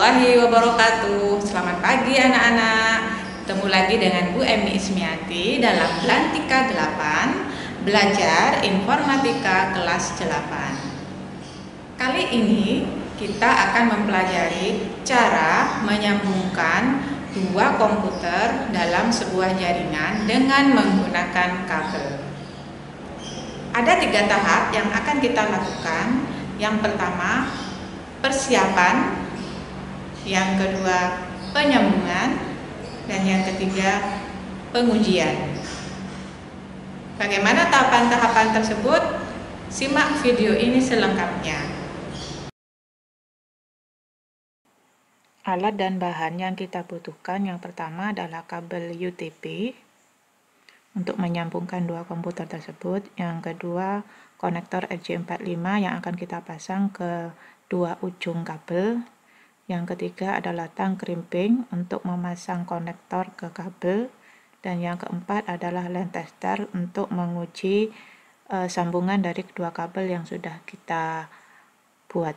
warahmatullahi wabarakatuh. Selamat pagi anak-anak. Ketemu lagi dengan Bu Emi Ismiati dalam Belantika 8, Belajar Informatika kelas 8. Kali ini kita akan mempelajari cara menyambungkan dua komputer dalam sebuah jaringan dengan menggunakan kabel. Ada 3 tahap yang akan kita lakukan. Yang pertama, persiapan, yang kedua penyambungan, dan yang ketiga pengujian. Bagaimana tahapan-tahapan tersebut? Simak video ini selengkapnya. Alat dan bahan yang kita butuhkan yang pertama adalah kabel UTP untuk menyambungkan dua komputer tersebut. Yang kedua, konektor RJ45 yang akan kita pasang ke dua ujung kabel. Yang ketiga adalah tang krimping untuk memasang konektor ke kabel. Dan yang keempat adalah line tester untuk menguji sambungan dari kedua kabel yang sudah kita buat.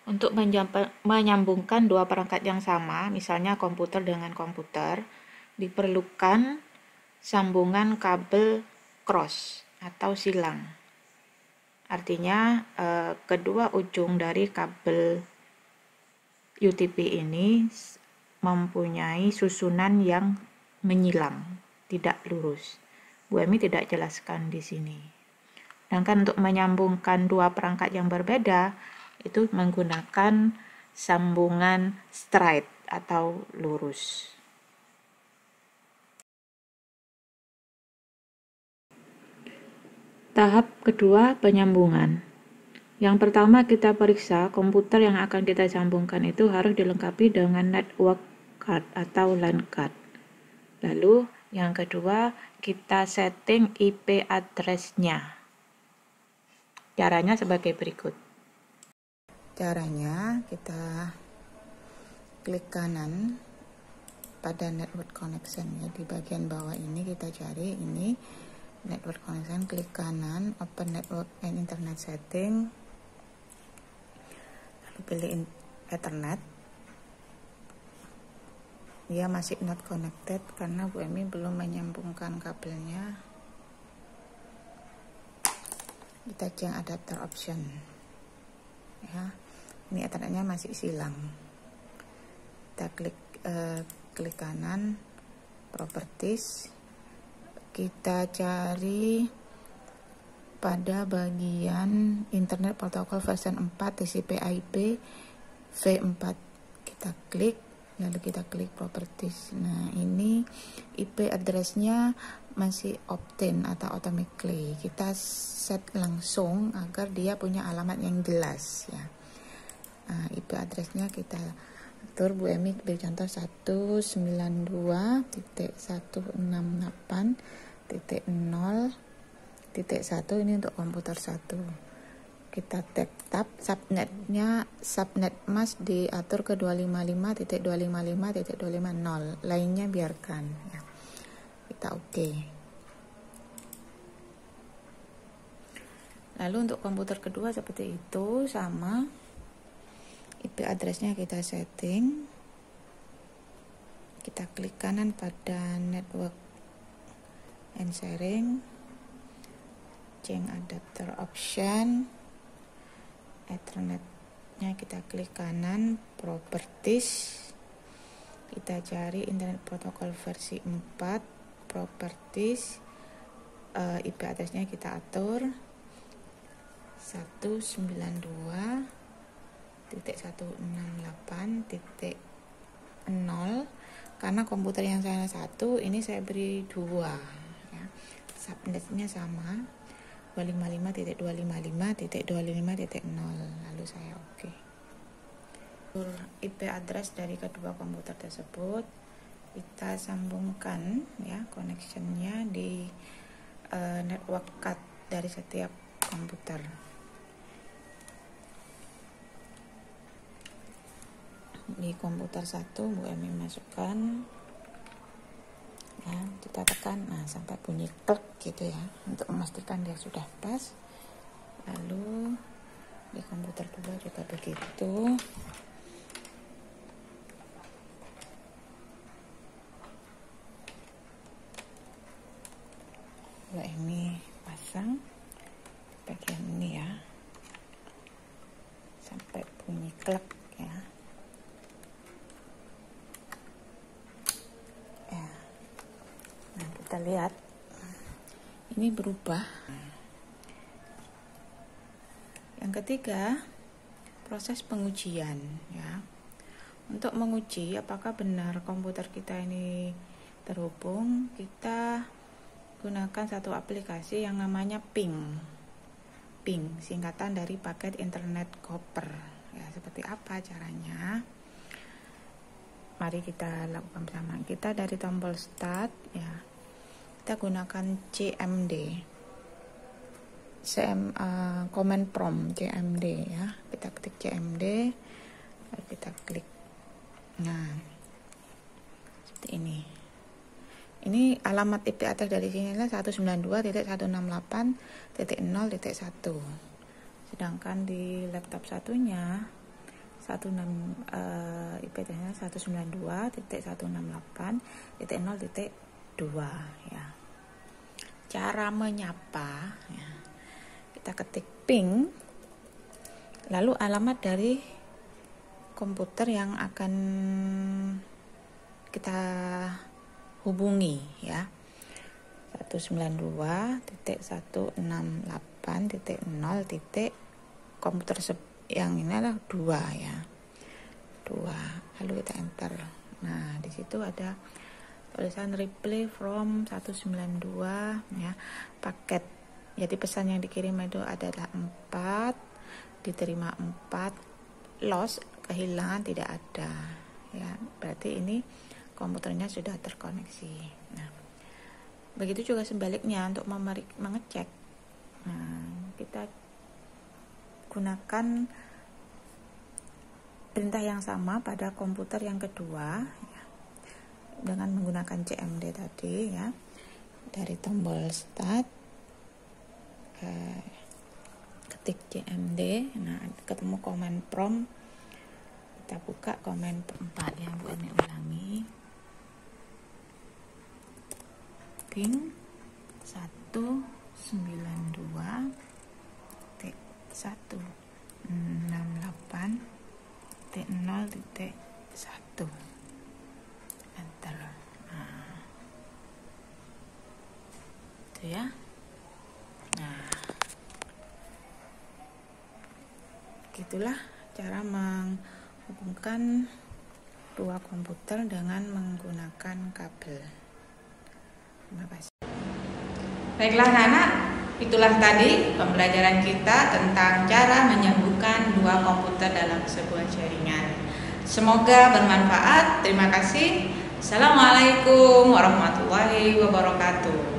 Untuk menyambungkan dua perangkat yang sama, misalnya komputer dengan komputer, diperlukan sambungan kabel cross atau silang. Artinya kedua ujung dari kabel UTP ini mempunyai susunan yang menyilang, tidak lurus. Bu Emi tidak jelaskan di sini. Sedangkan untuk menyambungkan dua perangkat yang berbeda, itu menggunakan sambungan straight atau lurus. Tahap kedua, penyambungan. Yang pertama kita periksa komputer yang akan kita sambungkan itu harus dilengkapi dengan network card atau LAN card. Lalu yang kedua, kita setting IP address-nya. Caranya sebagai berikut. Caranya kita klik kanan pada network connection ya, di bagian bawah ini kita cari ini network connection, klik kanan, open network and internet setting, lalu pilih Ethernet. Dia masih not connected karena Bu Emi belum menyambungkan kabelnya. Kita cek adapter option ya. Ini Ethernetnya masih silang. Kita klik kanan, properties. Kita cari pada bagian internet protokol version 4 TCP/IP v4. Kita klik, lalu kita klik properties. Nah, ini IP address-nya masih opt-in atau automatically. Kita set langsung agar dia punya alamat yang jelas ya. Nah, IP address-nya kita atur. Bu Emi beri contoh 192.168.0.1 ini untuk komputer 1. Kita tab subnetnya, subnet mask diatur ke 255.255.250, lainnya biarkan ya. Kita oke. Lalu untuk komputer kedua seperti itu, sama IP address-nya kita setting. Kita klik kanan pada network and sharing, change adapter option, Ethernet-nya kita klik kanan, properties. Kita cari internet protokol versi 4, properties, IP address-nya kita atur 192.168.0, karena komputer yang saya 1 ini saya beri 2 ya. Subnetnya sama 255.255.255.0, lalu saya oke. IP address dari kedua komputer tersebut kita sambungkan ya, connectionnya di network card dari setiap komputer. Di komputer 1 Bu Emi masukkan Ya, kita tekan sampai bunyi klik gitu ya, untuk memastikan dia sudah pas. Lalu di komputer 2 juga begitu. Kalau ini pasang bagian ini ya, sampai bunyi klik ya. Nah, kita lihat ini berubah. Yang ketiga, proses pengujian ya. Untuk menguji apakah benar komputer kita ini terhubung, kita gunakan satu aplikasi yang namanya Ping. Ping, singkatan dari paket internet koper. Ya, seperti apa caranya? Mari kita lakukan bersama. Kita dari tombol start ya. Kita gunakan CMD. Command prompt CMD ya. Kita ketik CMD, lalu kita klik. Nah, seperti ini. Ini alamat IP atas dari sini adalah 192.168.0.1. Sedangkan di laptop satunya IP atasnya 192.168.0.2 ya. Cara menyapa ya. Kita ketik ping, lalu alamat dari komputer yang akan kita hubungi ya, 192.168.0. komputer yang ini adalah 2 ya, 2. Lalu kita enter. Nah, di situ ada tulisan replay from 192 ya, paket. Jadi pesan yang dikirim itu adalah 4, diterima 4, loss, kehilangan tidak ada ya. Berarti ini komputernya sudah terkoneksi. Nah, begitu juga sebaliknya untuk mengecek. Nah, kita gunakan perintah yang sama pada komputer yang kedua ya, dengan menggunakan CMD tadi ya. Dari tombol start, ketik CMD. Nah, ketemu command prompt. Kita buka command prompt 4 yang Bu Eni ulangi. Ping 192.168.0.1. Enter. Nah, itu ya. Nah, gitulah cara menghubungkan dua komputer dengan menggunakan kabel. Terima kasih. Baiklah anak-anak, itulah tadi pembelajaran kita tentang cara menyambungkan dua komputer dalam sebuah jaringan. Semoga bermanfaat. Terima kasih. Assalamualaikum warahmatullahi wabarakatuh.